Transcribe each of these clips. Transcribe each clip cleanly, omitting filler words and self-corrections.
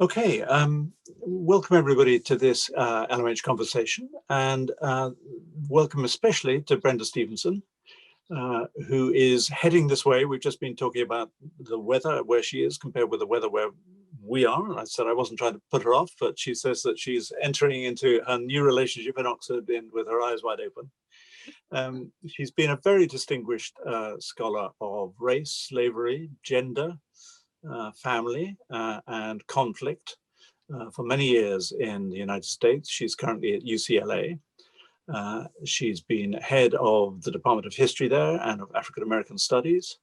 Okay, welcome everybody to this LMH conversation, and welcome especially to Brenda Stevenson, who is heading this way. We've just been talking about the weather where she is compared with the weather where we are. I said I wasn't trying to put her off, but she says that she's entering into her new relationship in Oxford with her eyes wide open. She's been a very distinguished scholar of race, slavery, gender, family, and conflict for many years in the United States. She's currently at UCLA. She's been head of the Department of History there and of African American Studies.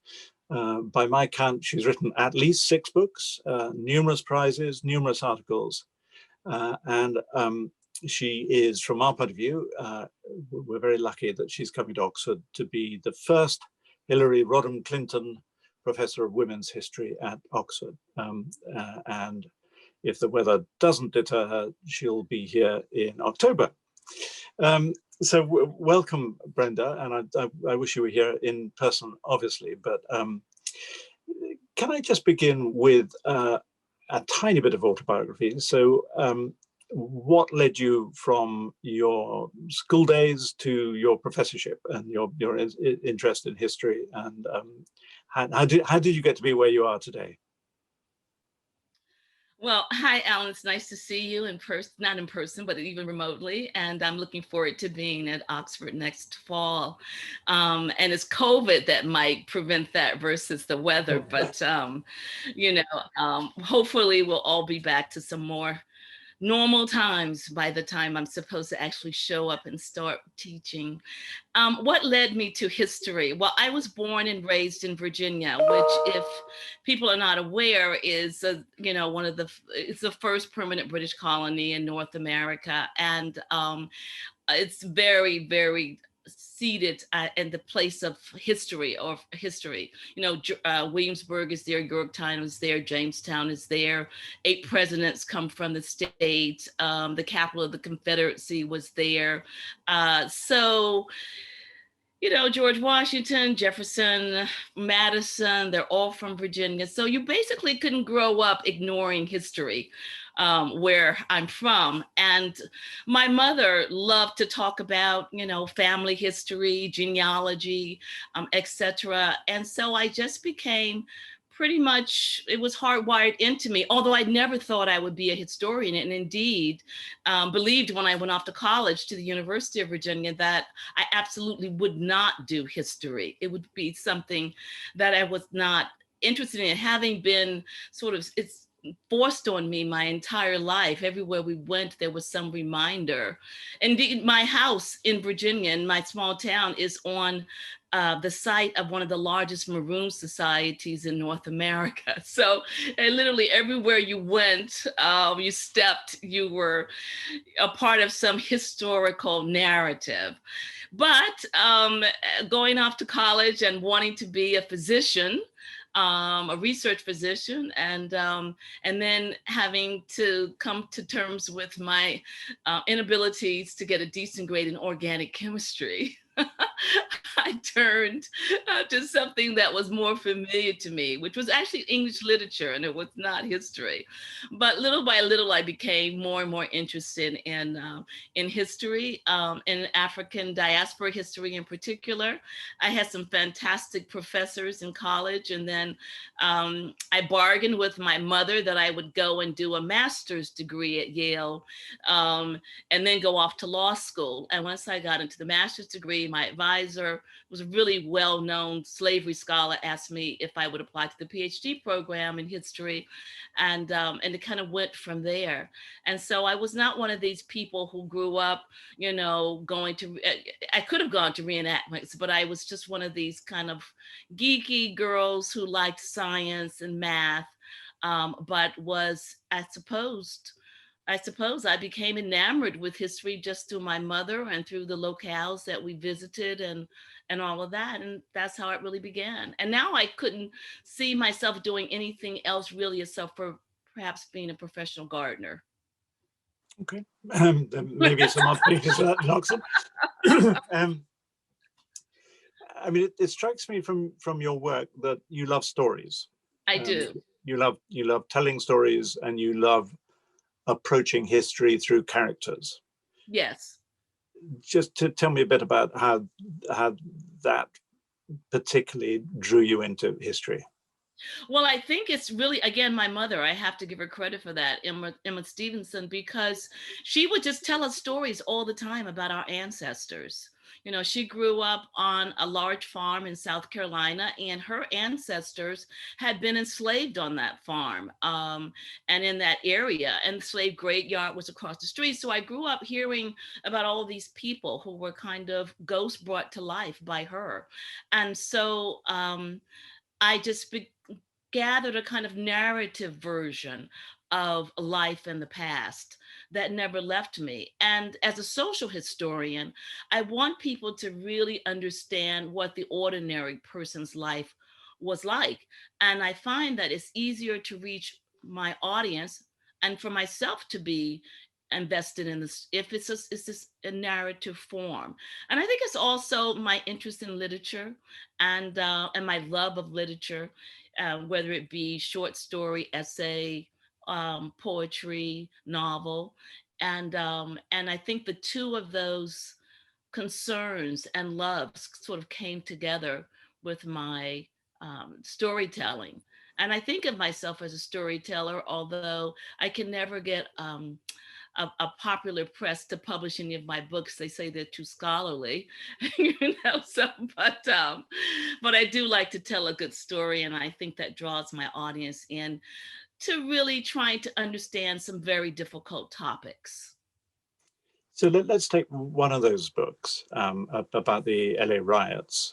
By my count, she's written at least 6 books, numerous prizes, numerous articles, and she is, from our point of view, we're very lucky that she's coming to Oxford to be the first Hillary Rodham Clinton Professor of Women's History at Oxford. And if the weather doesn't deter her, she'll be here in October. So welcome, Brenda, and I wish you were here in person, obviously, but can I just begin with a tiny bit of autobiography? So what led you from your school days to your professorship and your interest in history, and how did you get to be where you are today? Well, hi, Alan. It's nice to see you in person, not in person, but even remotely. And I'm looking forward to being at Oxford next fall. And it's COVID that might prevent that versus the weather. But, hopefully we'll all be back to some more normal times by the time I'm supposed to actually show up and start teaching. What led me to history? Well, I was born and raised in Virginia, which, if people are not aware, is it's the first permanent British colony in North America, and it's very, very seated in the place of history. Williamsburg is there, Yorktown is there, Jamestown is there. 8 presidents come from the state. The capital of the Confederacy was there. George Washington, Jefferson, Madison, they're all from Virginia. So you basically couldn't grow up ignoring history where I'm from. And my mother loved to talk about, family history, genealogy, etc. And so I just became pretty much, it was hardwired into me, although I never thought I would be a historian, and indeed believed when I went off to college to the University of Virginia that I absolutely would not do history. It would be something that I was not interested in, having been it's forced on me my entire life. Everywhere we went, there was some reminder. Indeed, my house in Virginia, in my small town, is on the site of one of the largest maroon societies in North America. So literally everywhere you went, you stepped, you were a part of some historical narrative. But going off to college and wanting to be a physician, a research physician, and then having to come to terms with my inabilities to get a decent grade in organic chemistry. I turned to something that was more familiar to me, which was actually English literature, and it was not history. But little by little, I became more and more interested in history, in African diaspora history in particular. I had some fantastic professors in college, and then I bargained with my mother that I would go and do a master's degree at Yale, and then go off to law school. And once I got into the master's degree, my advisor was a really well-known slavery scholar, asked me if I would apply to the PhD program in history, and it kind of went from there. And so I was not one of these people who grew up, going to, I could have gone to reenactments, but I was just one of these kind of geeky girls who liked science and math, but was, I suppose I became enamored with history just through my mother and through the locales that we visited and all of that. And that's how it really began. And now I couldn't see myself doing anything else really except for perhaps being a professional gardener. Okay, maybe some opportunities in Oxford. I mean, it strikes me from your work that you love stories. I do. you love telling stories, and you love approaching history through characters. Yes. Just to tell me a bit about how that particularly drew you into history. Well, I think it's really, again, my mother. I have to give her credit for that, Emma Stevenson, because she would just tell us stories all the time about our ancestors. You know, she grew up on a large farm in South Carolina, and her ancestors had been enslaved on that farm and in that area. And the slave graveyard was across the street. So I grew up hearing about all of these people who were kind of ghosts brought to life by her. And so I just gathered a kind of narrative version of life in the past that never left me. And as a social historian, I want people to really understand what the ordinary person's life was like. And I find that it's easier to reach my audience and for myself to be invested in this if it's just a narrative form. And I think it's also my interest in literature and my love of literature, whether it be short story, essay, poetry, novel. And I think the two of those concerns and loves sort of came together with my storytelling. And I think of myself as a storyteller, although I can never get a popular press to publish any of my books. They say they're too scholarly, you know. So, but I do like to tell a good story, and I think that draws my audience in to really trying to understand some very difficult topics. So let's take one of those books about the LA riots,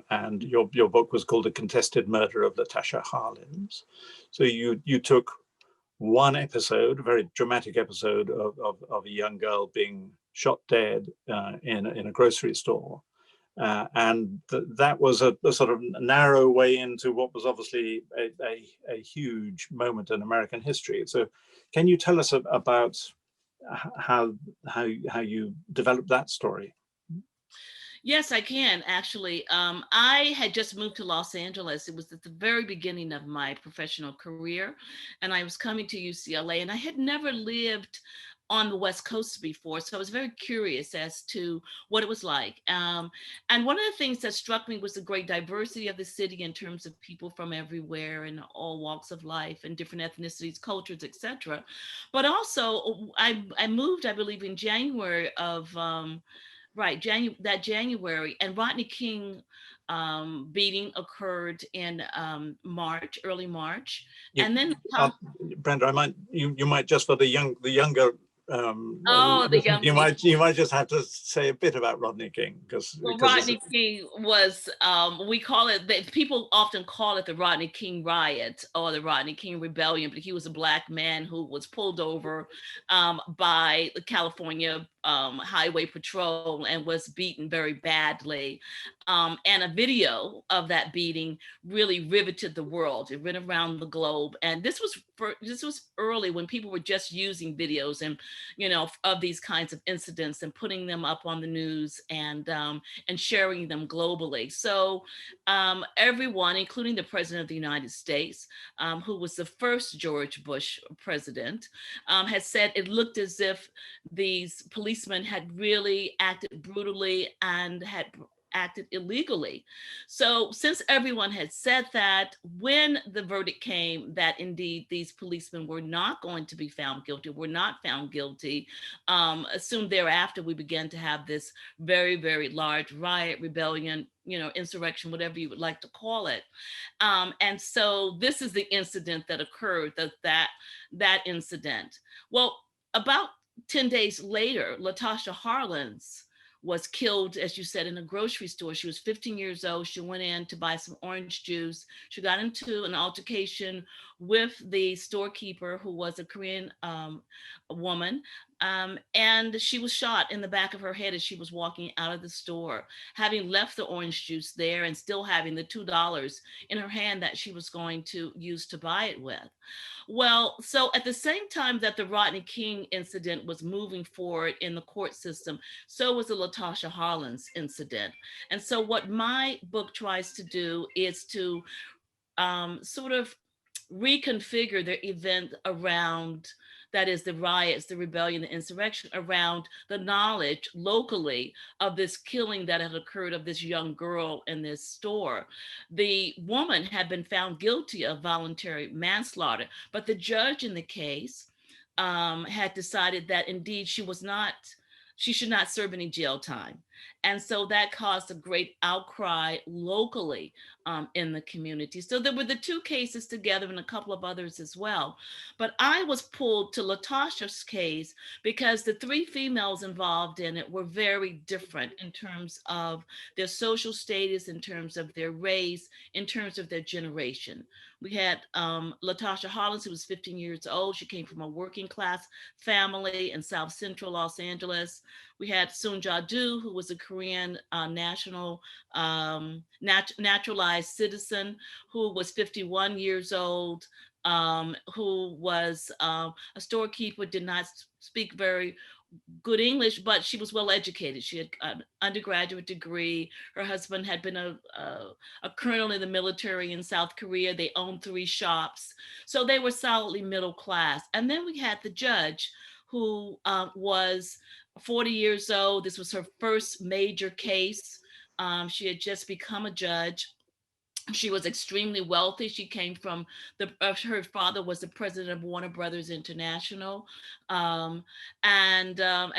and your book was called "The Contested Murder of Latasha Harlins." So you took one episode, a very dramatic episode of a young girl being shot dead in a grocery store. And that was a sort of narrow way into what was obviously a huge moment in American history. So can you tell us about how you developed that story? Yes, I can actually. I had just moved to Los Angeles. It was at the very beginning of my professional career, and I was coming to UCLA, and I had never lived on the West Coast before. So I was very curious as to what it was like. And one of the things that struck me was the great diversity of the city in terms of people from everywhere and all walks of life and different ethnicities, cultures, etc. But also, I moved, I believe, in January of right, January, and Rodney King beating occurred in March, early March, Yeah, and then Brenda, you might just for the younger oh, the young you people. might just have to say a bit about Rodney King because Rodney King was, we call it, people often call it the Rodney King riot or the Rodney King rebellion, but he was a Black man who was pulled over by the California Highway Patrol and was beaten very badly. And a video of that beating really riveted the world. It went around the globe. And this was early when people were just using videos and, you know, of these kinds of incidents and putting them up on the news and sharing them globally. So everyone, including the President of the United States, who was the first George Bush president, has said it looked as if these policemen had really acted brutally and had acted illegally. So since everyone had said that, when the verdict came that indeed these policemen were not going to be found guilty, soon thereafter we began to have this very, very large riot, rebellion, you know, insurrection, whatever you would like to call it. And so this is the incident that occurred, that incident. Well, about 10 days later, Latasha Harlins was killed, as you said, in a grocery store. She was 15 years old. She went in to buy some orange juice. She got into an altercation with the storekeeper, who was a Korean woman. And she was shot in the back of her head as she was walking out of the store, having left the orange juice there and still having the $2 in her hand that she was going to use to buy it with. Well, so at the same time that the Rodney King incident was moving forward in the court system, so was the Latasha Harlins incident. And so what my book tries to do is to sort of reconfigure their event around, that is the riots, the rebellion, the insurrection, around the knowledge locally of this killing that had occurred of this young girl in this store. The woman had been found guilty of voluntary manslaughter, but the judge in the case had decided that indeed she should not serve any jail time. And so that caused a great outcry locally in the community. So there were the two cases together and a couple of others as well. But I was pulled to Latasha's case because the three females involved in it were very different in terms of their social status, in terms of their race, in terms of their generation. We had Latasha Hawkins, who was 15 years old. She came from a working class family in South Central Los Angeles. We had Sunja-do, who was a Korean naturalized citizen who was 51 years old, who was a storekeeper, did not speak very good English, but she was well educated. She had an undergraduate degree. Her husband had been a colonel in the military in South Korea. They owned 3 shops. So they were solidly middle class. And then we had the judge who was 40 years old. This was her first major case. She had just become a judge. She was extremely wealthy. She came from her father was the president of Warner Brothers International, and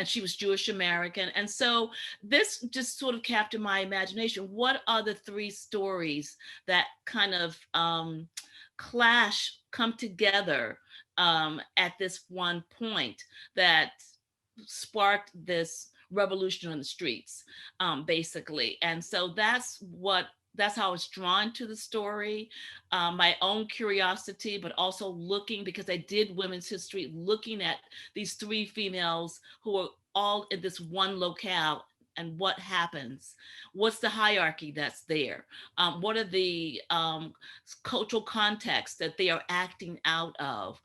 she was Jewish American. And so this just sort of captured my imagination. What are the 3 stories that kind of come together at this one point that sparked this revolution on the streets, basically? And so that's how I was drawn to the story, my own curiosity, but also looking, because I did women's history, looking at these 3 females who are all in this one locale and what happens. What's the hierarchy that's there? What are the cultural contexts that they are acting out of?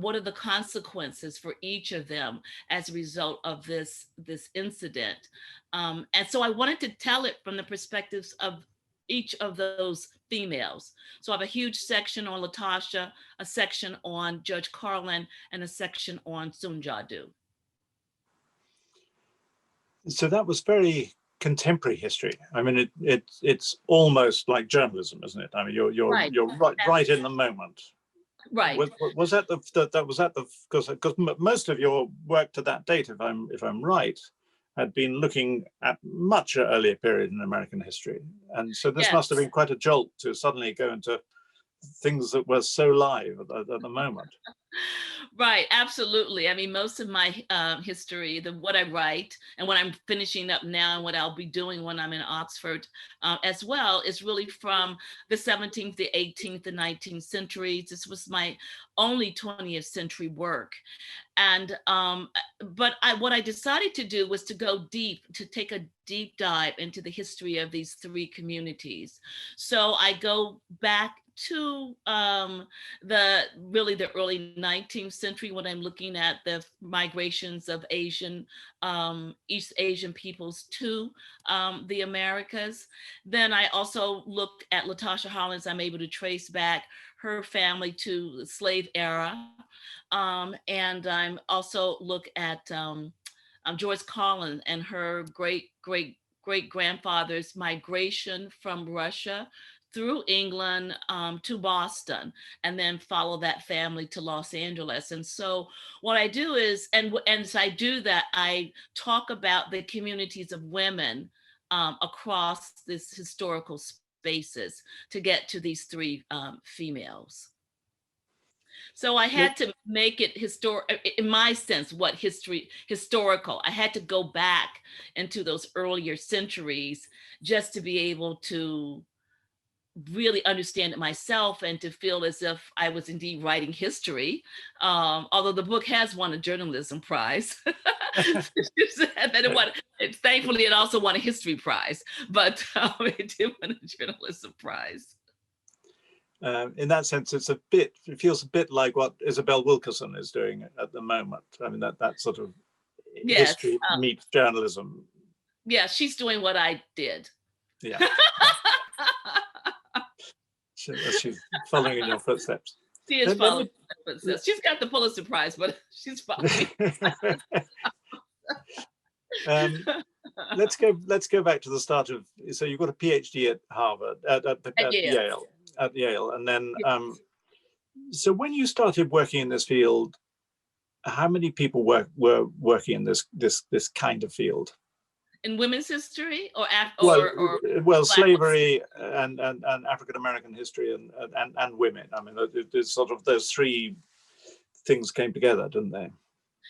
What are the consequences for each of them as a result of this incident? And so I wanted to tell it from the perspectives of each of those females. So I have a huge section on Latasha, a section on Judge Carlin, and a section on Sunja-do. So that was very contemporary history. I mean, it's almost like journalism, isn't it? I mean, you're right in the moment. Right. Was that because most of your work to that date, if I'm right, had been looking at much earlier period in American history, and so this must have been quite a jolt to suddenly go into things that were so live at the moment. Right, absolutely. I mean, most of my history, what I write and what I'm finishing up now and what I'll be doing when I'm in Oxford as well, is really from the 17th, the 18th, the 19th centuries. This was my only 20th century work. And but what I decided to do was to go deep, to take a deep dive into the history of these 3 communities. So I go back to the early 19th century, when I'm looking at the migrations of East Asian peoples to the Americas. Then I also looked at Latasha Hawkins. I'm able to trace back her family to the slave era. And I'm also look at Joyce Carlin and her great grandfather's migration from Russia through England to Boston, and then follow that family to Los Angeles. And so what I do is, and as I do that, I talk about the communities of women across this historical spaces to get to these 3 females. So I had to make it in my sense, historical. I had to go back into those earlier centuries just to be able to really understand it myself and to feel as if I was indeed writing history. Although the book has won a journalism prize. Thankfully, it also won a history prize, but it did win a journalism prize. In that sense, it feels a bit like what Isabel Wilkerson is doing at the moment. I mean, that sort of history meets journalism. Yeah, she's doing what I did. Yeah. She's following in your footsteps. She is Let me, following references. She's got the Pulitzer Prize, but she's following. let's go back to the start of. So you got a PhD at Harvard, at Yale, and then so when you started working in this field, how many people were working in this kind of field? In women's history, or slavery and African American history and women. I mean, there's sort of those three things came together, didn't they?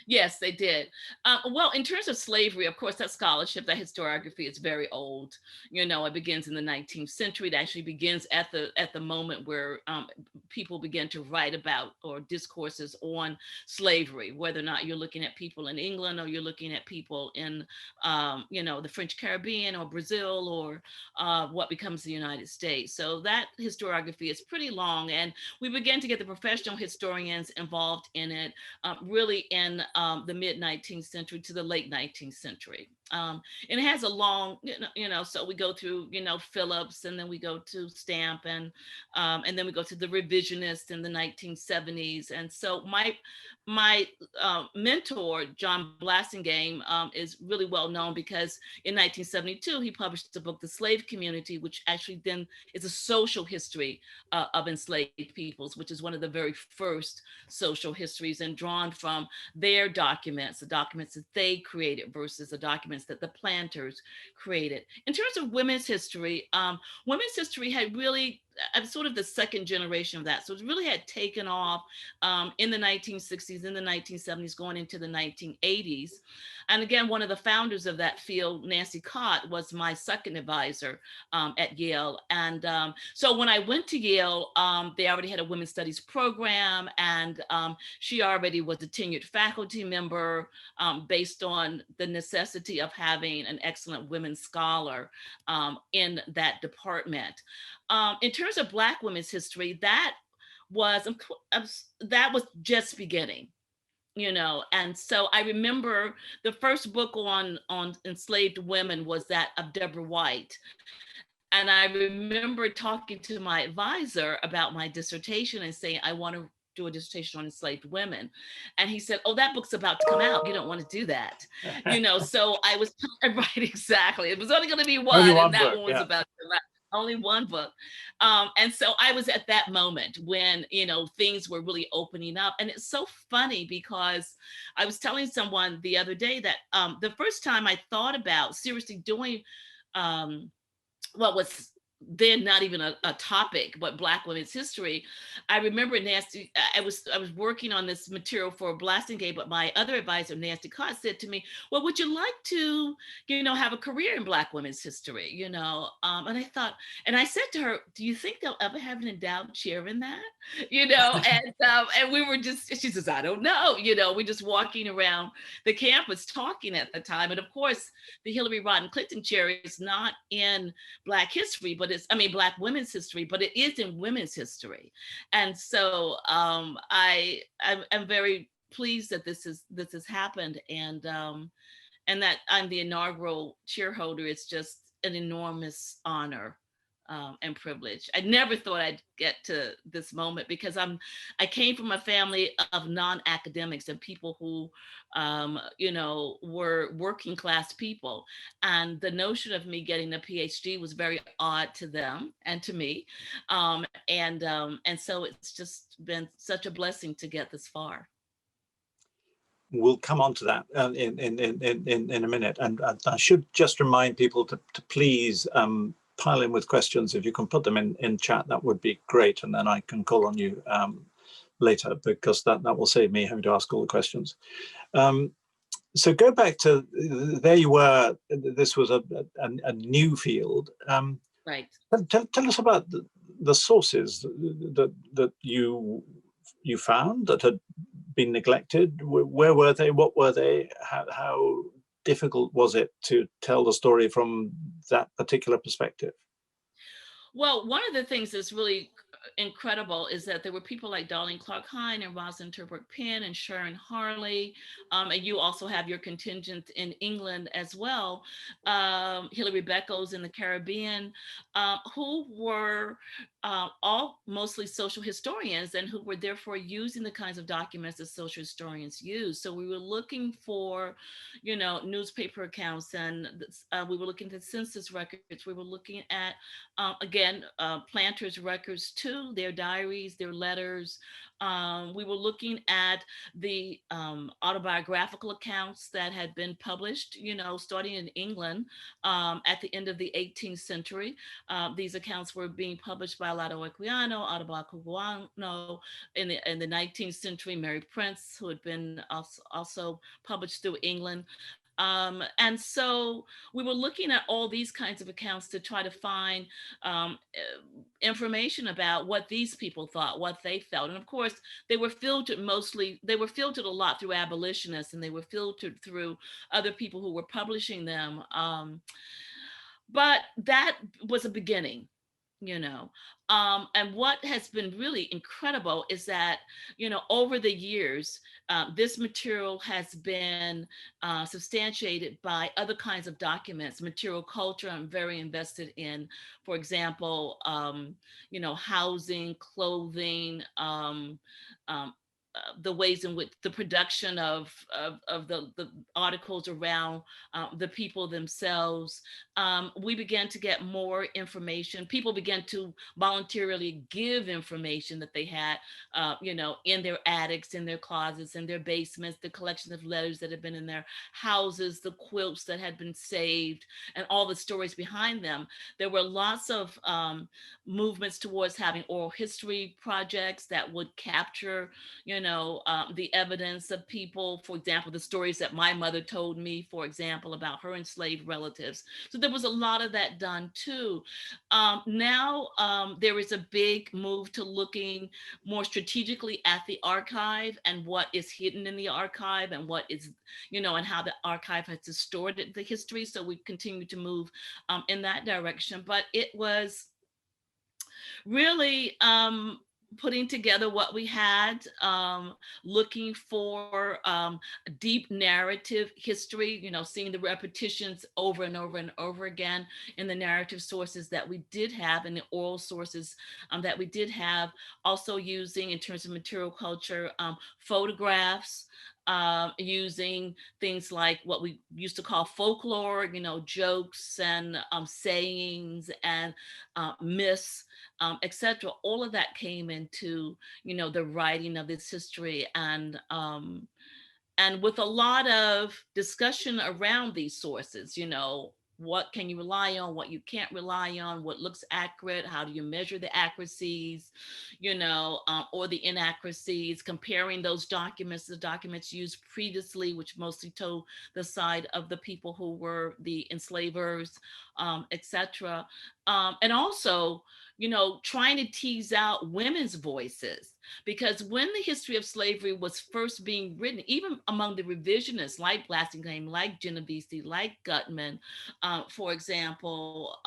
Yes, they did. Well, in terms of slavery, of course, that scholarship, that historiography is very old. You know, it begins in the 19th century. It actually begins at the moment where people began to write about or discourses on slavery, whether or not you're looking at people in England or you're looking at people in, you know, the French Caribbean or Brazil or what becomes the United States. So that historiography is pretty long, and we began to get the professional historians involved in it, really in the mid 19th century to the late 19th century. And it has a long, you know, so we go through, you know, Phillips, and then we go to Stamp, and then we go to the revisionists in the 1970s. And so my mentor, John Blassingame, is really well known because in 1972, he published the book, The Slave Community, which actually then is a social history of enslaved peoples, which is one of the very first social histories, and drawn from their documents, the documents that they created versus the documents that the planters created. In terms of women's history had really, I'm sort of the second generation of that. So it really had taken off in the 1960s, in the 1970s, going into the 1980s. And again, one of the founders of that field, Nancy Cott, was my second advisor at Yale. And so when I went to Yale, they already had a women's studies program, and she already was a tenured faculty member based on the necessity of having an excellent women scholar in that department. In terms of Black women's history, that was just beginning, you know. And so I remember the first book on enslaved women was that of Deborah White. And I remember talking to my advisor about my dissertation and saying, I want to do a dissertation on enslaved women. And he said, oh, that book's about to come out. You don't want to do that. You know, so I was right, exactly. It was only going to be one, and that one was about to come out. Only one book. And so I was at that moment when, you know, things were really opening up. And it's so funny because I was telling someone the other day that the first time I thought about seriously doing what was then not even a topic, but Black women's history. I remember I was working on this material for Blassingame, but my other advisor, Nancy Cott, said to me, well, would you like to, you know, have a career in Black women's history, you know? And I thought, and I said to her, do you think they'll ever have an endowed chair in that? You know, and we were just, she says, I don't know, you know, we're just walking around the campus talking at the time. And of course, the Hillary Rodham Clinton chair is not in Black history, but Black women's history, but it is in women's history. And so I'm very pleased that this has happened, and that I'm the inaugural chair holder. It's just an enormous honor and privilege. I never thought I'd get to this moment because I came from a family of non-academics and people who, you know, were working class people. And the notion of me getting a PhD was very odd to them and to me. And so it's just been such a blessing to get this far. We'll come on to that in a minute. And I should just remind people to please pile in with questions. If you can put them in chat, that would be great. And then I can call on you later, because that will save me having to ask all the questions. So go back to, there you were, this was a new field. Right. Tell us about the sources that you found that had been neglected. Where were they? What were they? How difficult was it to tell the story from that particular perspective? Well, one of the things that's really incredible is that there were people like Darlene Clark Hine and Rosalind Turberg Penn and Sharon Harley, and you also have your contingent in England as well, Hilary Beckles in the Caribbean, who were all mostly social historians and who were therefore using the kinds of documents that social historians use. So we were looking for, you know, newspaper accounts, and we were looking at census records. We were looking at, again, planters' records too, their diaries, their letters. We were looking at the autobiographical accounts that had been published, you know, starting in England at the end of the 18th century. These accounts were being published by Olado Equiano, Audubon Kuguano. In the 19th century, Mary Prince, who had been also published through England. And so we were looking at all these kinds of accounts to try to find information about what these people thought, what they felt. And of course, they were filtered a lot through abolitionists, and they were filtered through other people who were publishing them. But that was a beginning, you know. And what has been really incredible is that, you know, over the years, this material has been substantiated by other kinds of documents. Material culture, I'm very invested in, for example, you know, housing, clothing, the ways in which the production of the articles around the people themselves. We began to get more information. People began to voluntarily give information that they had, you know, in their attics, in their closets, in their basements, the collection of letters that had been in their houses, the quilts that had been saved, and all the stories behind them. There were lots of movements towards having oral history projects that would capture, you know, the evidence of people, for example, the stories that my mother told me, for example, about her enslaved relatives. So there was a lot of that done too. Now there is a big move to looking more strategically at the archive and what is hidden in the archive and what is, you know, and how the archive has distorted the history. So we continue to move in that direction. But it was really putting together what we had, looking for deep narrative history, you know, seeing the repetitions over and over and over again in the narrative sources that we did have and the oral sources that we did have, also using, in terms of material culture, photographs, using things like what we used to call folklore, you know, jokes and sayings and myths, etc. All of that came into, you know, the writing of this history, and with a lot of discussion around these sources, you know, what can you rely on, what you can't rely on, what looks accurate, how do you measure the accuracies, you know, or the inaccuracies, comparing those documents, the documents used previously, which mostly told the side of the people who were the enslavers, etc. And also, you know, trying to tease out women's voices, because when the history of slavery was first being written, even among the revisionists like Blassingame, like Genovese, like Gutman, for example,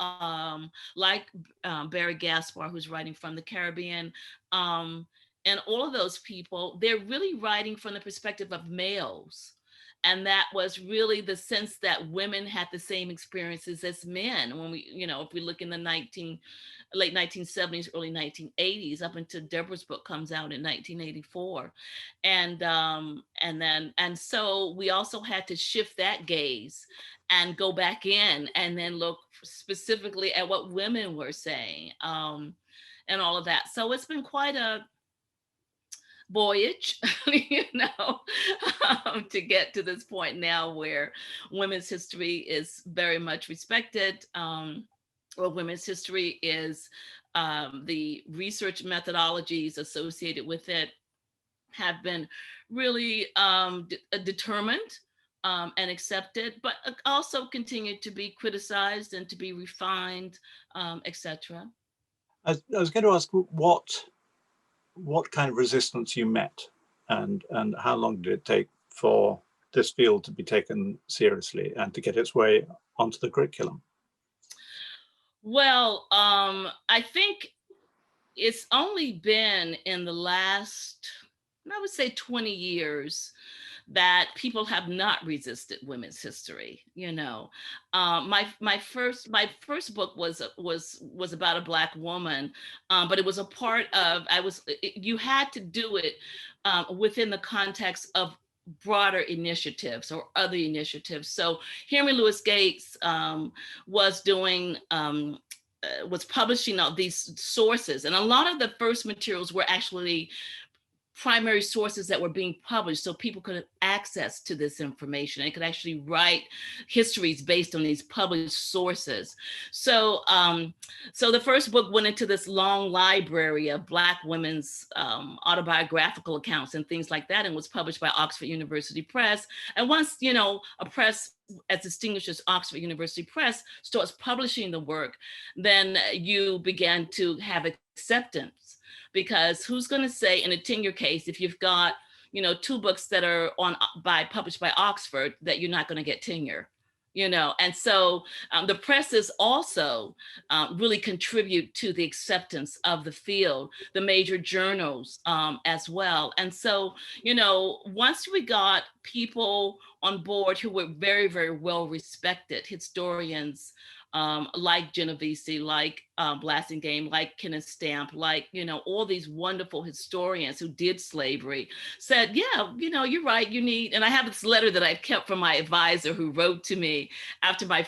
like Barry Gaspar, who's writing from the Caribbean, and all of those people, they're really writing from the perspective of males. And that was really the sense that women had the same experiences as men. When we, you know, if we look in the late 1970s, early 1980s, up until Deborah's book comes out in 1984. And so we also had to shift that gaze and go back in and then look specifically at what women were saying, and all of that. So it's been quite a voyage, you know, to get to this point now where women's history is very much respected. Or women's history is, the research methodologies associated with it have been really determined and accepted, but also continue to be criticized and to be refined, etc. I was going to ask what kind of resistance you met, and how long did it take for this field to be taken seriously and to get its way onto the curriculum? Well, I think it's only been in the last, I would say 20 years that people have not resisted women's history. My first book was about a Black woman, but it was a part of, you had to do it within the context of broader initiatives or other initiatives. So Henry Louis Gates was doing was publishing all these sources, and a lot of the first materials were actually primary sources that were being published, so people could have access to this information and could actually write histories based on these published sources. So so the first book went into this long library of Black women's autobiographical accounts and things like that, and was published by Oxford University Press. And once, a press as distinguished as Oxford University Press starts publishing the work, then you began to have acceptance. Because who's going to say in a tenure case, if you've got, two books that are published by Oxford, that you're not going to get tenure, And so the presses also really contribute to the acceptance of the field, the major journals as well. And so, once we got people on board who were very, very well respected historians, like Genovese, like Blassingame, like Kenneth Stamp, like, all these wonderful historians who did slavery, said, yeah, you're right, you need, and I have this letter that I've kept from my advisor who wrote to me after my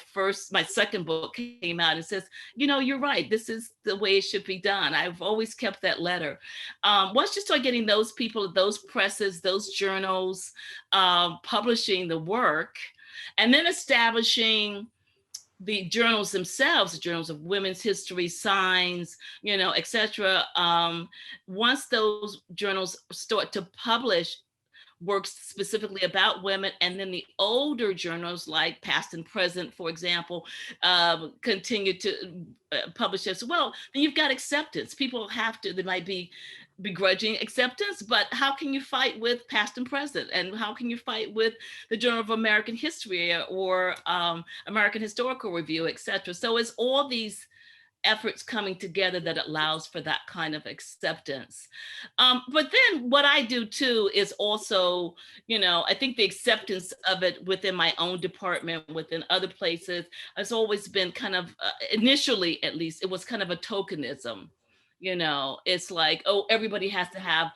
second book came out and says, you're right, this is the way it should be done. I've always kept that letter. Once you start getting those people, those presses, those journals, publishing the work, and then establishing the journals themselves, the journals of women's history, science, etc. Once those journals start to publish works specifically about women, and then the older journals like Past and Present, for example, continue to publish as well, then you've got acceptance. People have to, there might be begrudging acceptance, but how can you fight with Past and Present? And how can you fight with the Journal of American History or American Historical Review, etc.? So it's all these efforts coming together that allows for that kind of acceptance. But then what I do too is also, I think the acceptance of it within my own department, within other places, has always been kind of, initially at least, it was kind of a tokenism. It's like, oh, everybody has to have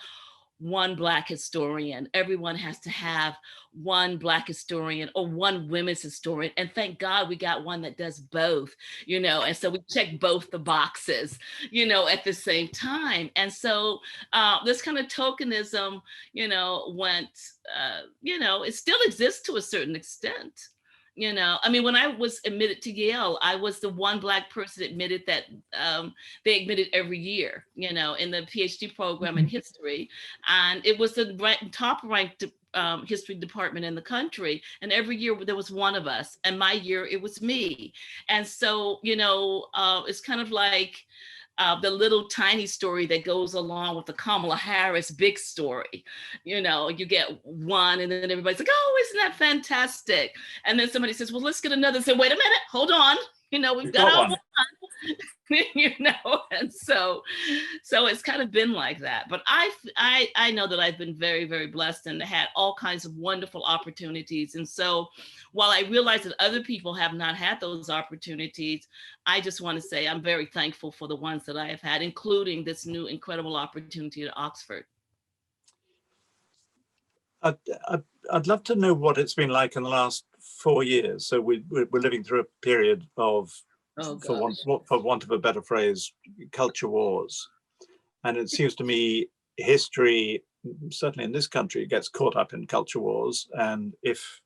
one Black historian. Everyone has to have one Black historian or one women's historian. And thank God we got one that does both, and so we check both the boxes, at the same time. And so this kind of tokenism, went, it still exists to a certain extent. I mean, when I was admitted to Yale, I was the one Black person admitted that they admitted every year, in the PhD program in history. And it was the top ranked history department in the country. And every year there was one of us. And my year, it was me. And so, it's kind of like the little tiny story that goes along with the Kamala Harris big story. You get one and then everybody's like, oh, isn't that fantastic? And then somebody says, well, let's get another. So wait a minute, hold on. We've got our one. And so it's kind of been like that. But I know that I've been very, very blessed and had all kinds of wonderful opportunities. And so while I realize that other people have not had those opportunities, I just want to say I'm very thankful for the ones that I have had, including this new incredible opportunity at Oxford. I'd love to know what it's been like in the last 4 years. So we're living through a period of, for want of a better phrase, culture wars. And it seems to me history, certainly in this country, gets caught up in culture wars. And if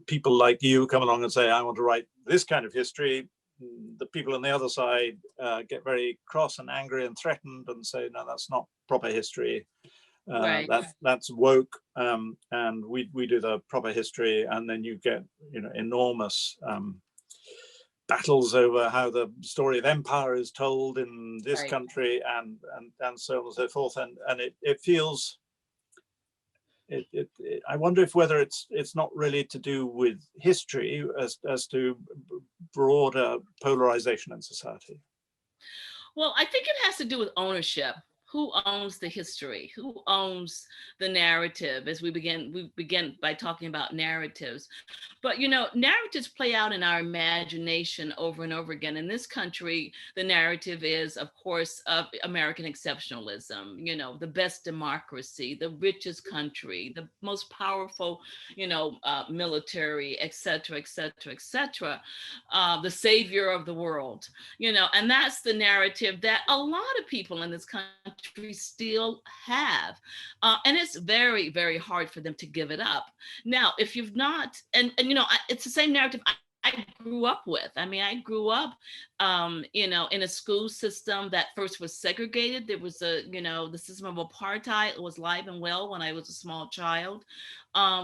people like you come along and say, I want to write this kind of history, the people on the other side get very cross and angry and threatened and say, no, that's not proper history. Right. That's woke, and we do the proper history, and then you get enormous battles over how the story of empire is told in this country, and so on and so forth, and it feels. I wonder whether it's not really to do with history as to broader polarization in society. Well, I think it has to do with ownership. Who owns the history? Who owns the narrative? As we begin by talking about narratives. But narratives play out in our imagination over and over again. In this country, the narrative is, of course, of American exceptionalism, the best democracy, the richest country, the most powerful, military, et cetera, et cetera, et cetera, the savior of the world, and that's the narrative that a lot of people in this country still have. And it's very, very hard for them to give it up. Now, if you've not, and it's the same narrative I grew up with. I mean, I grew up, in a school system that first was segregated. There was the system of apartheid was alive and well when I was a small child,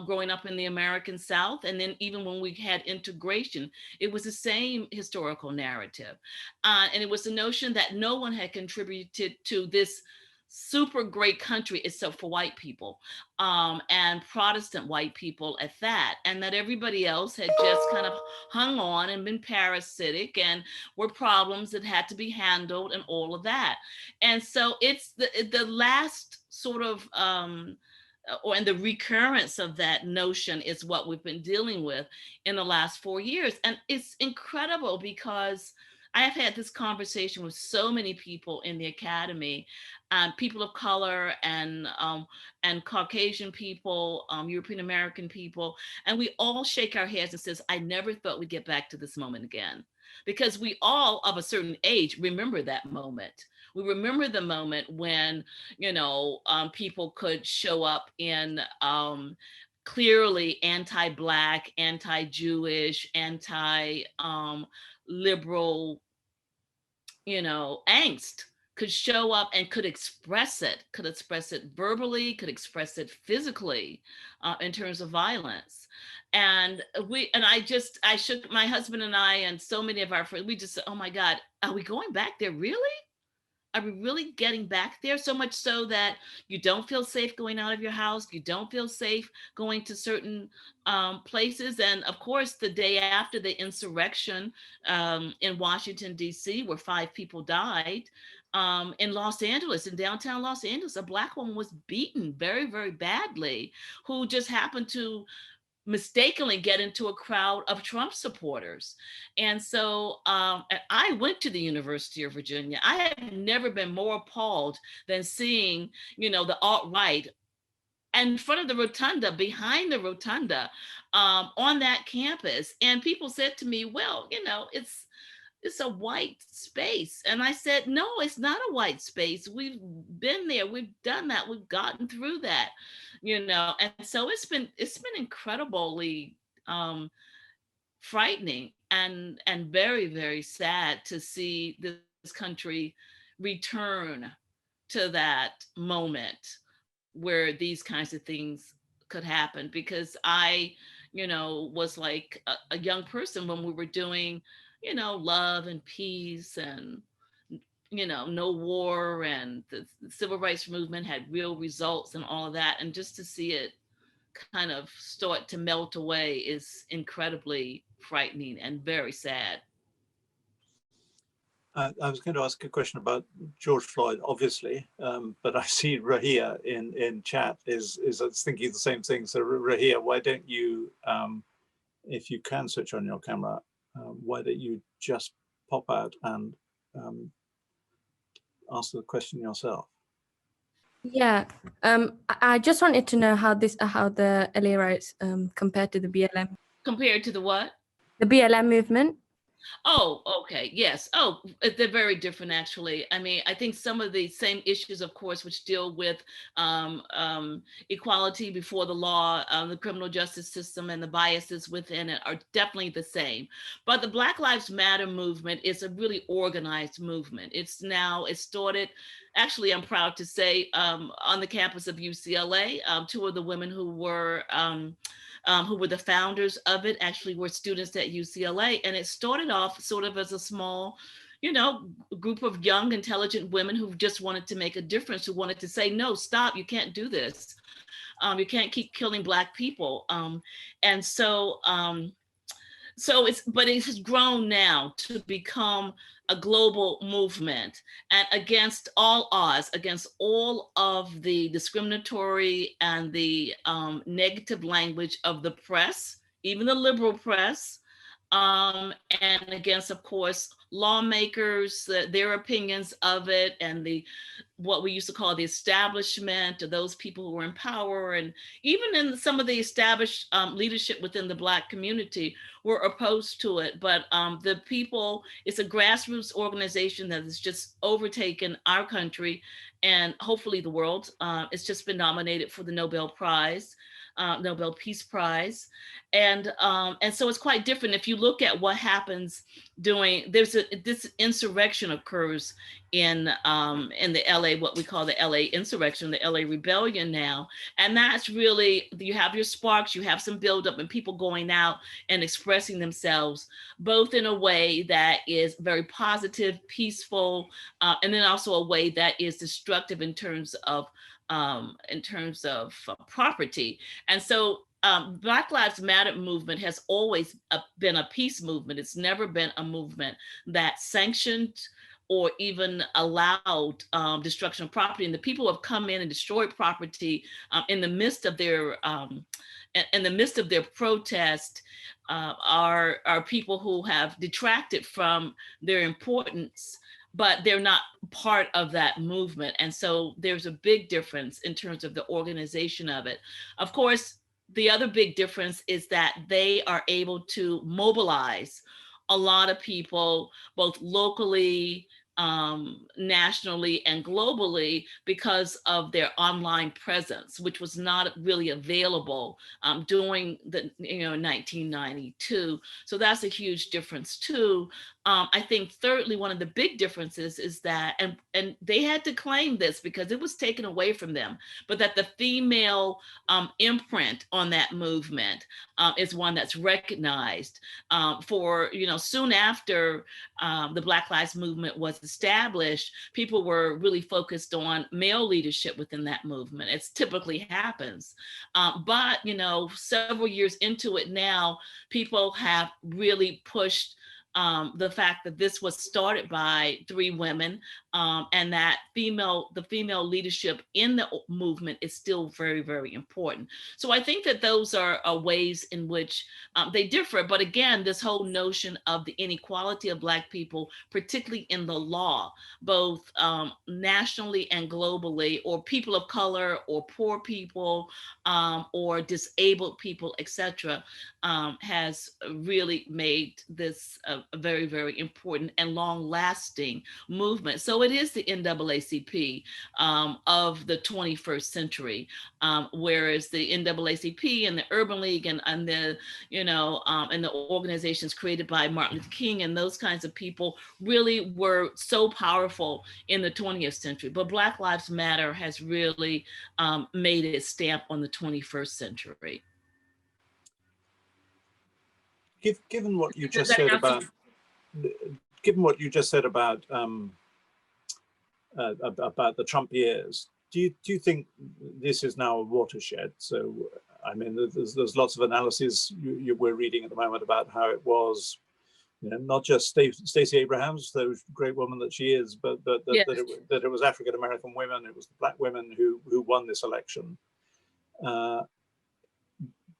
growing up in the American South. And then even when we had integration, it was the same historical narrative. And it was the notion that no one had contributed to this super great country except for white people, and Protestant white people at that, and that everybody else had just kind of hung on and been parasitic and were problems that had to be handled and all of that. And so it's the last sort of and the recurrence of that notion is what we've been dealing with in the last 4 years. And it's incredible because I have had this conversation with so many people in the academy, people of color and Caucasian people, European American people, and we all shake our heads and says, "I never thought we'd get back to this moment again," because we all, of a certain age, remember that moment. We remember the moment when people could show up in clearly anti-Black, anti-Jewish, anti-liberal, angst, could show up and could express it verbally, could express it physically, in terms of violence. And I shook my husband and I and so many of our friends, we just said, "Oh my God, are we going back there? Really? Are we really getting back there?" So much so that you don't feel safe going out of your house. You don't feel safe going to certain places. And of course, the day after the insurrection in Washington, D.C., where 5 people died, in Los Angeles, in downtown Los Angeles, a Black woman was beaten very, very badly, who just happened to mistakenly get into a crowd of Trump supporters. And so I went to the University of Virginia. I have never been more appalled than seeing, the alt-right in front of the rotunda, behind the rotunda, on that campus. And people said to me, "Well, it's a white space." And I said, "No, it's not a white space. We've been there. We've done that. We've gotten through that." And so it's been incredibly frightening and very, very sad to see this country return to that moment where these kinds of things could happen. Because I was like a young person when we were doing love and peace and no war, and the civil rights movement had real results and all of that. And just to see it kind of start to melt away is incredibly frightening and very sad. I was going to ask a question about George Floyd, obviously, but I see Rahia in chat is thinking the same thing. So Rahia, why don't you, if you can switch on your camera, why don't you just pop out and answer the question yourself? Yeah, I just wanted to know how the LA riots compared to the BLM. Compared to the what? The BLM movement. Oh, okay. Yes. Oh, they're very different, actually. I mean, I think some of the same issues, of course, which deal with equality before the law, the criminal justice system, and the biases within it are definitely the same. But the Black Lives Matter movement is a really organized movement. It started, actually, I'm proud to say, on the campus of UCLA. 2 of the women who were the founders of it actually were students at UCLA. And it started off sort of as a small, group of young, intelligent women who just wanted to make a difference, who wanted to say, "No, stop, you can't do this. You can't keep killing Black people." And so So but it has grown now to become a global movement, and against all odds, against all of the discriminatory and the negative language of the press, even the liberal press, and against, of course, lawmakers, their opinions of it, and what we used to call the establishment, or those people who were in power, and even in some of the established leadership within the Black community were opposed to it. But the people, it's a grassroots organization that has just overtaken our country and hopefully the world. It's just been nominated for the Nobel Prize. Nobel Peace Prize, and so it's quite different. If you look at what happens this insurrection occurs in the LA, what we call the LA insurrection, the LA rebellion now, and that's really, you have your sparks, you have some buildup, and people going out and expressing themselves, both in a way that is very positive, peaceful, and then also a way that is destructive in terms of property. And so Black Lives Matter movement has always been a peace movement. It's never been a movement that sanctioned or even allowed destruction of property. And the people who have come in and destroyed property in the midst of their protest are people who have detracted from their importance, but they're not part of that movement. And so there's a big difference in terms of the organization of it. Of course, the other big difference is that they are able to mobilize a lot of people, both locally, nationally, and globally, because of their online presence, which was not really available during the 1992. So that's a huge difference too. I think thirdly, one of the big differences is that, and they had to claim this because it was taken away from them, but that the female imprint on that movement is one that's recognized. For soon after the Black Lives Movement was established, people were really focused on male leadership within that movement. It typically happens, but several years into it now, people have really pushed the fact that this was started by 3 women, and that the female leadership in the movement is still very, very important. So I think that those are ways in which they differ. But again, this whole notion of the inequality of Black people, particularly in the law, both nationally and globally, or people of color, or poor people, or disabled people, etc., has really made this a very, very important and long-lasting movement. So it is the NAACP of the 21st century, whereas the NAACP and the Urban League and the and the organizations created by Martin Luther King and those kinds of people really were so powerful in the 20th century. But Black Lives Matter has really made its stamp on the 21st century. Given what you just said about the Trump years, do you think this is now a watershed? So, I mean, there's lots of analyses we're reading at the moment about how it was, not just Stacey Abrams, the great woman that she is, but Yes. that it was African American women, it was the Black women who won this election.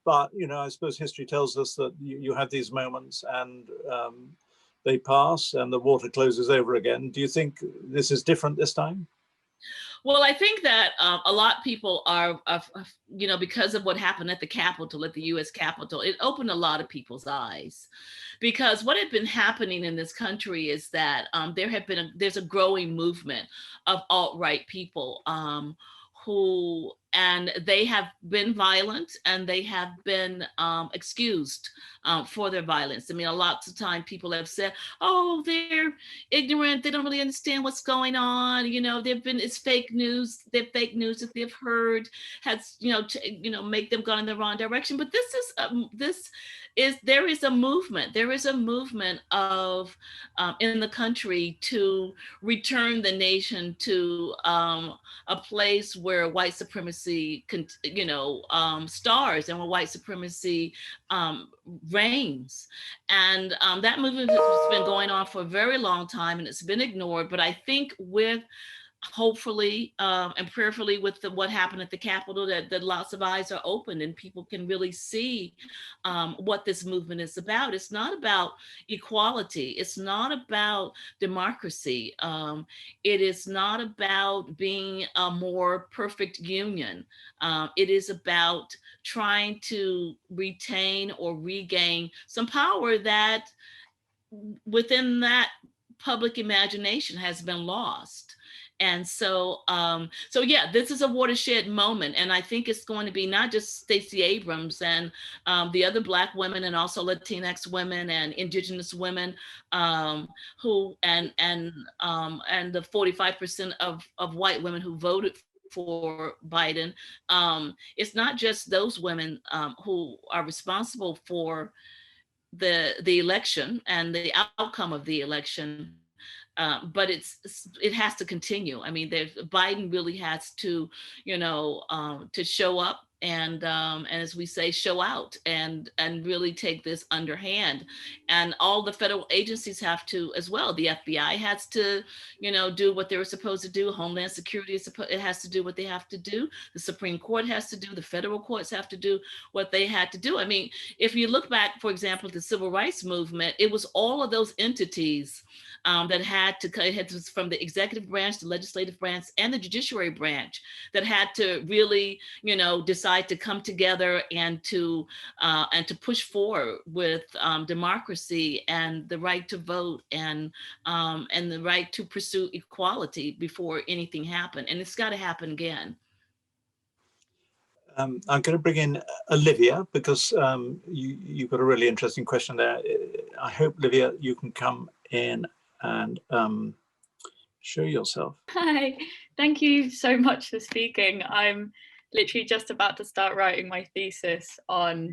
But I suppose history tells us that you have these moments and they pass and the water closes over again. Do you think this is different this time? Well, I think that a lot of people are, because of what happened at the Capitol, at the U.S. Capitol, it opened a lot of people's eyes. Because what had been happening in this country is that there's a growing movement of alt-right people and they have been violent and they have been excused for their violence. I mean, a lot of time people have said, oh, they're ignorant, they don't really understand what's going on, it's fake news, they're fake news that they've heard has, make them go in the wrong direction. But there is a movement of in the country to return the nation to a place where white supremacy supremacy, stars and where white supremacy reigns. And that movement has been going on for a very long time, and it's been ignored. But I think with hopefully and prayerfully with what happened at the Capitol, that lots of eyes are opened and people can really see what this movement is about. It's not about equality. It's not about democracy. It is not about being a more perfect union. It is about trying to retain or regain some power that within that public imagination has been lost. And so yeah, this is a watershed moment. And I think it's going to be not just Stacey Abrams and the other Black women, and also Latinx women and Indigenous women who, and the 45% of white women who voted for Biden. It's not just those women who are responsible for the election and the outcome of the election. But it has to continue. I mean, Biden really has to, to show up and as we say, show out and really take this underhand. And all the federal agencies have to as well. The FBI has to, do what they were supposed to do. Homeland Security it has to do what they have to do. The Supreme Court has to do. The federal courts have to do what they had to do. I mean, if you look back, for example, the Civil Rights Movement, it was all of those entities that had to from the executive branch, the legislative branch, and the judiciary branch that had to really, decide to come together and to push forward with democracy and the right to vote and the right to pursue equality before anything happened. And it's got to happen again. I'm going to bring in Olivia because you've got a really interesting question there. I hope, Olivia, you can come in and show yourself. Hi, thank you so much for speaking. I'm literally just about to start writing my thesis on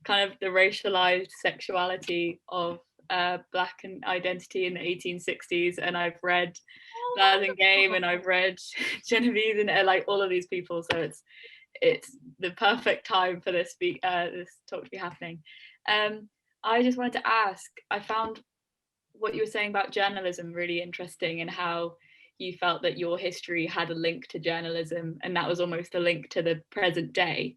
kind of the racialized sexuality of Black identity in the 1860s, and I've read Blassingame and I've read Genevieve and like all of these people, so it's the perfect time for this talk to be happening. I just wanted to ask, I found what you were saying about journalism really interesting, and how you felt that your history had a link to journalism, and that was almost a link to the present day.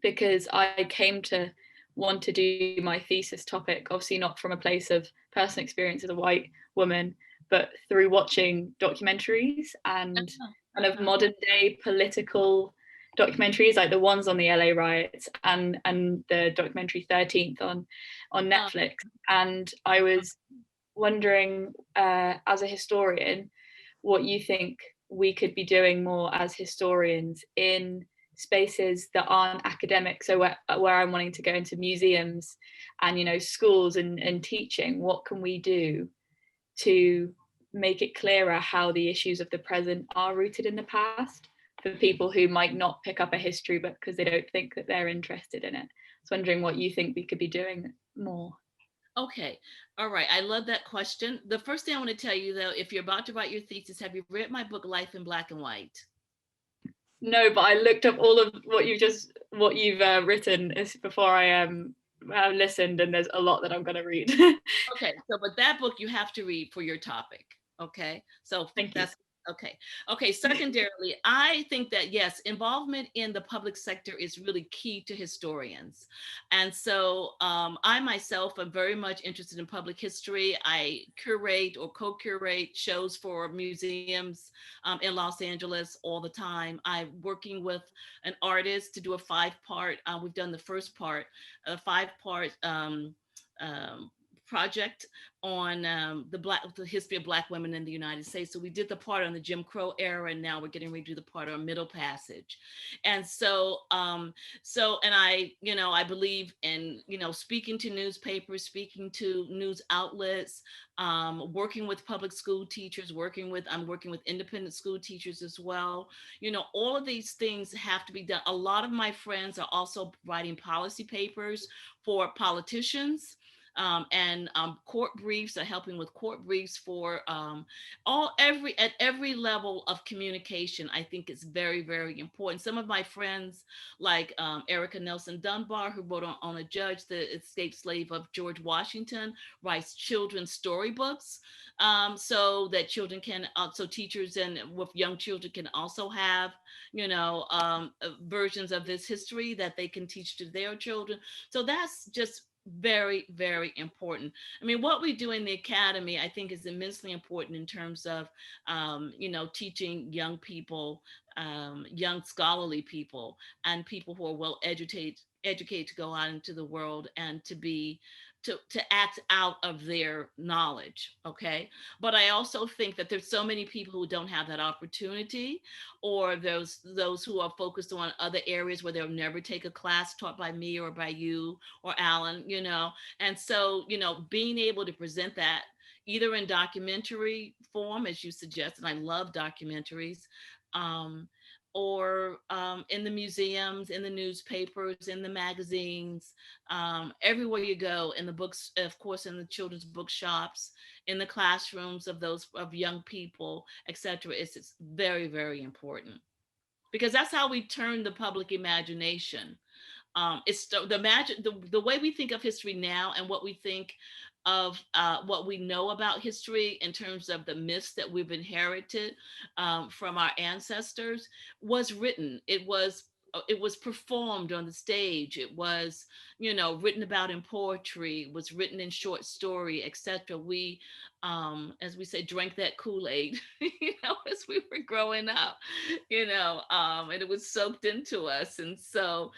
Because I came to want to do my thesis topic, obviously not from a place of personal experience as a white woman, but through watching documentaries and kind of modern day political documentaries, like the ones on the LA riots and the documentary 13th on Netflix. And I was wondering, as a historian, what you think we could be doing more as historians in spaces that aren't academic. So where I'm wanting to go into museums and schools and teaching, what can we do to make it clearer how the issues of the present are rooted in the past for people who might not pick up a history book because they don't think that they're interested in it? I was wondering what you think we could be doing more. Okay, all right, I love that question. The first thing I want to tell you though, if you're about to write your thesis, have you read my book, Life in Black and White? No, but I looked up all of what you've written before I listened, and there's a lot that I'm going to read. Okay, so but that book you have to read for your topic. Okay, so Thank you. Okay. Secondarily, I think that yes, involvement in the public sector is really key to historians. And so I myself am very much interested in public history. I curate or co-curate shows for museums in Los Angeles all the time. I'm working with an artist to do a 5-part. We've done the first part, a 5-part project on the history of Black women in the United States. So we did the part on the Jim Crow era, and now we're getting ready to do the part on Middle Passage. And so, and I believe in, speaking to newspapers, speaking to news outlets, working with public school teachers, I'm working with independent school teachers as well. All of these things have to be done. A lot of my friends are also writing policy papers for politicians. and court briefs, are helping with court briefs for at every level of communication. I think it's very, very important. Some of my friends, like Erica Nelson Dunbar, who wrote on a Judge, the escaped slave of George Washington, writes children's storybooks, so that children can, so teachers and with young children can also have, versions of this history that they can teach to their children. So that's just very, very important. I mean, what we do in the academy, I think, is immensely important in terms of, teaching young people, young scholarly people, and people who are well educated to go out into the world and to act out of their knowledge. Okay. But I also think that there's so many people who don't have that opportunity, or those who are focused on other areas where they'll never take a class taught by me or by you or Alan, and so, being able to present that either in documentary form, as you suggested, I love documentaries, or in the museums, in the newspapers, in the magazines, everywhere you go, in the books, of course, in the children's bookshops, in the classrooms of young people, etc. It's very, very important, because that's how we turn the public imagination. It's the way we think of history now, and what we think of what we know about history in terms of the myths that we've inherited from our ancestors, was written. It was performed on the stage. It was, written about in poetry, was written in short story, etc. We, as we say, drank that Kool-Aid, as we were growing up, and it was soaked into us. And so,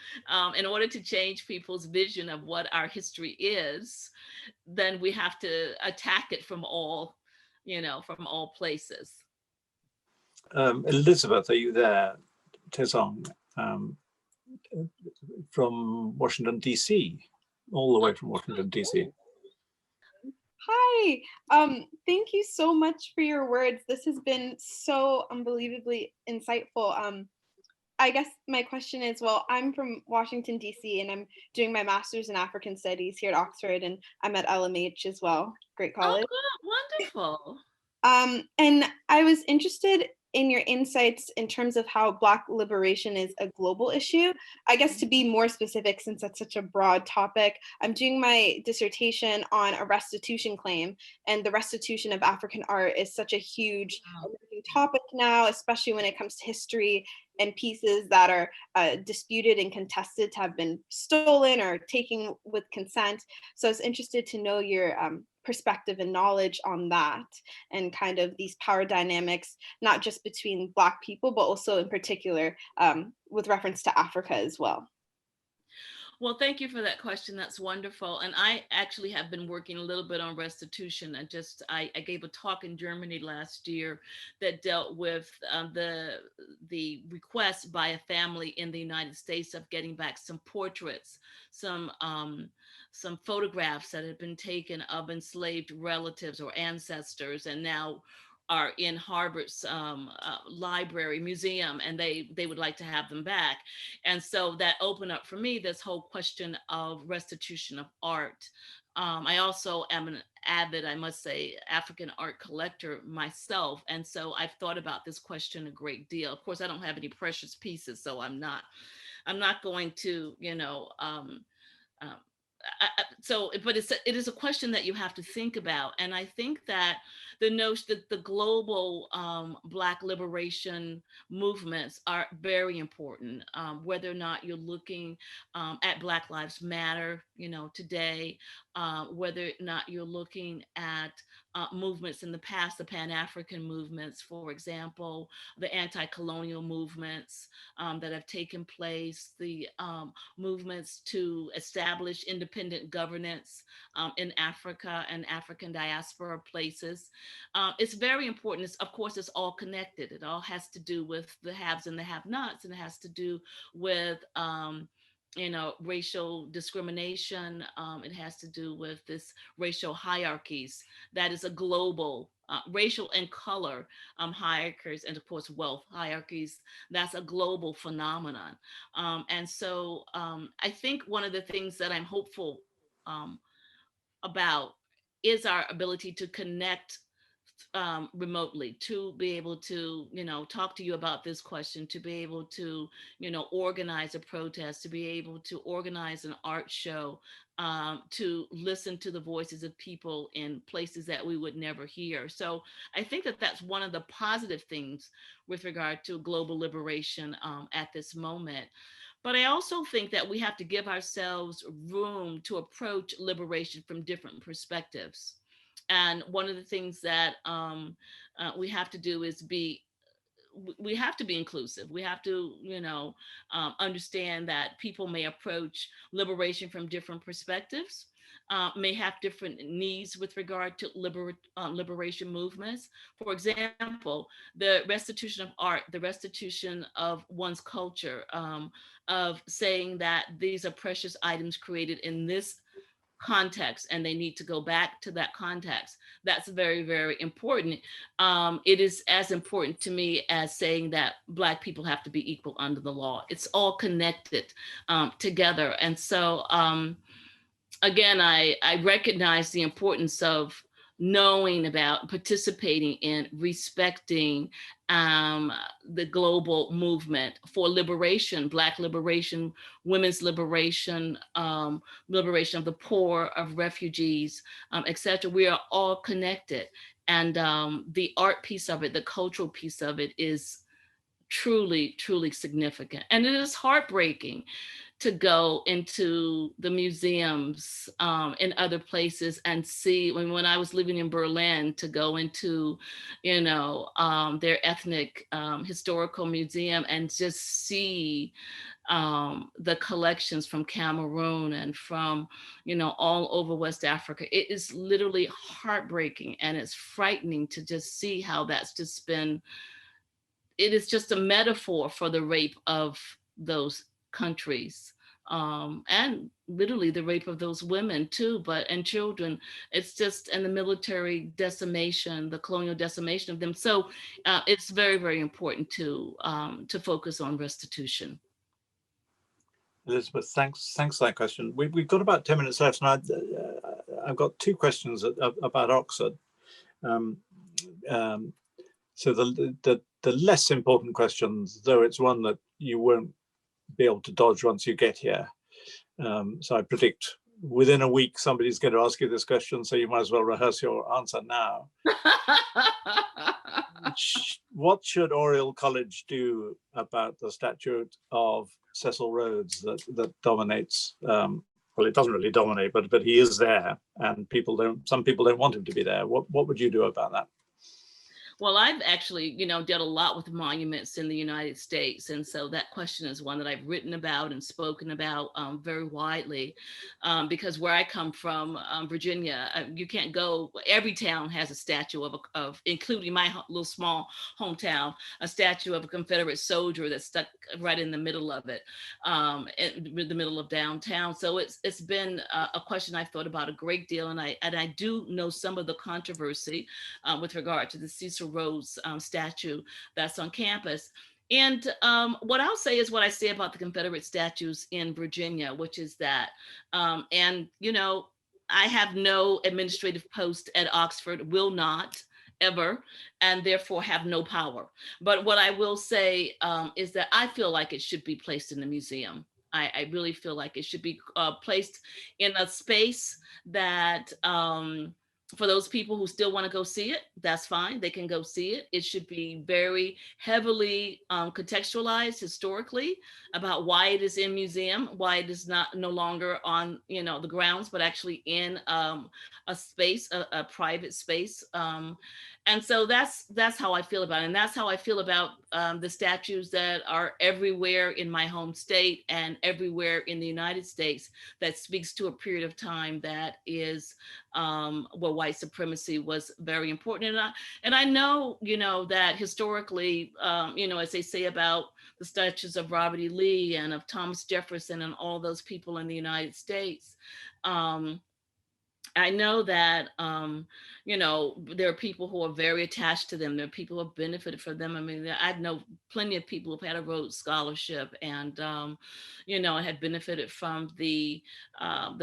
in order to change people's vision of what our history is, then we have to attack it from all places. Elizabeth, are you there? Tezong, from Washington, D.C., all the way from Washington, D.C. Hi, thank you so much for your words. This has been so unbelievably insightful. I guess my question is, well, I'm from Washington, D.C., and I'm doing my master's in African Studies here at Oxford, and I'm at LMH as well. Great college. Oh, wonderful. And I was interested in your insights in terms of how Black liberation is a global issue. I guess, to be more specific, since that's such a broad topic, I'm doing my dissertation on a restitution claim, and the restitution of African art is such a huge emerging topic now, especially when it comes to history and pieces that are disputed and contested to have been stolen or taken with consent. So I was interested to know your perspective and knowledge on that, and kind of these power dynamics, not just between Black people, but also in particular with reference to Africa as well. Well, thank you for that question. That's wonderful. And I actually have been working a little bit on restitution. I gave a talk in Germany last year that dealt with the request by a family in the United States of getting back some portraits, some photographs that had been taken of enslaved relatives or ancestors, and now are in Harvard's library museum, and they would like to have them back. And so that opened up for me this whole question of restitution of art. I also am an avid, I must say, African art collector myself. And so I've thought about this question a great deal. Of course, I don't have any precious pieces, so I'm not going to, but it is a question that you have to think about. And I think that the notion that the global Black liberation movements are very important, whether or not you're looking at Black Lives Matter, today, whether or not you're looking at movements in the past, the Pan-African movements, for example, the anti-colonial movements that have taken place, the movements to establish independent governance in Africa and African diaspora places. It's very important. Of course, it's all connected. It all has to do with the haves and the have-nots, and it has to do with racial discrimination. It has to do with this racial hierarchies that is a global racial and color hierarchies, and of course wealth hierarchies. That's a global phenomenon. And so I think one of the things that I'm hopeful about is our ability to connect remotely, to be able to, talk to you about this question, to be able to, organize a protest, to be able to organize an art show, to listen to the voices of people in places that we would never hear. So I think that that's one of the positive things with regard to global liberation at this moment. But I also think that we have to give ourselves room to approach liberation from different perspectives. And one of the things that we have to do is we have to be inclusive. We have to, understand that people may approach liberation from different perspectives, may have different needs with regard to liberation movements. For example, the restitution of art, the restitution of one's culture, of saying that these are precious items created in this context and they need to go back to that context. That's very, very important. It is as important to me as saying that Black people have to be equal under the law. It's all connected together. And so, again, I recognize the importance of knowing about, participating in, respecting the global movement for liberation, Black liberation, women's liberation, liberation of the poor, of refugees, etc. We are all connected. And the art piece of it, the cultural piece of it is truly, truly significant. And it is heartbreaking to go into the museums in other places and see, when I was living in Berlin, to go into, their ethnic historical museum and just see the collections from Cameroon and from, all over West Africa. It is literally heartbreaking, and it's frightening to just see how that's just been, it is just a metaphor for the rape of those countries, and literally the rape of those women too, and children. It's just, and the military decimation, the colonial decimation of them. So it's very, very important to focus on restitution. Elizabeth, thanks for that question. We've got about 10 minutes left, and I've got two questions about Oxford. So the less important questions, though it's one that you won't be able to dodge once you get here. So I predict within a week somebody's going to ask you this question, so you might as well rehearse your answer now. What should Oriel College do about the statute of Cecil Rhodes that dominates? Well, it doesn't really dominate, but he is there, and some people don't want him to be there. What would you do about that? Well, I've actually, done a lot with monuments in the United States. And so that question is one that I've written about and spoken about very widely, because where I come from, Virginia, you can't go, every town has a statue of including my little small hometown, a statue of a Confederate soldier that's stuck right in the middle of it, in the middle of downtown. So it's been a question I've thought about a great deal. And I do know some of the controversy with regard to the Cecil Rhodes statue that's on campus. And what I'll say is what I say about the Confederate statues in Virginia, which is that, I have no administrative post at Oxford, will not ever, and therefore have no power. But what I will say is that I feel like it should be placed in the museum. I really feel like it should be placed in a space that, for those people who still want to go see it, that's fine. They can go see it. It should be very heavily contextualized historically about why it is in museum, why it is no longer on the grounds, but actually in a space, a private space. And so that's how I feel about it. And that's how I feel about the statues that are everywhere in my home state and everywhere in the United States, that speaks to a period of time that is where white supremacy was very important. And I know, that historically, as they say about the statues of Robert E. Lee and of Thomas Jefferson and all those people in the United States, I know that, you know, there are people who are very attached to them. There are people who have benefited from them. I mean, I know plenty of people who've had a Rhodes Scholarship and, you know, had benefited from the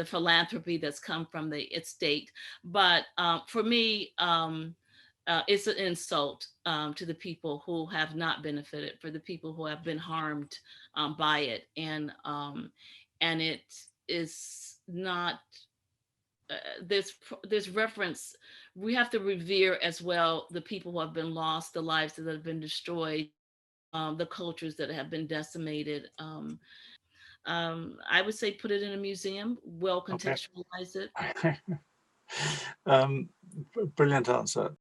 philanthropy that's come from the state. But for me, it's an insult to the people who have not benefited, for the people who have been harmed by it. And it is not, this reference, we have to revere as well the people who have been lost, the lives that have been destroyed, the cultures that have been decimated. I would say put it in a museum, well contextualize it. Brilliant answer.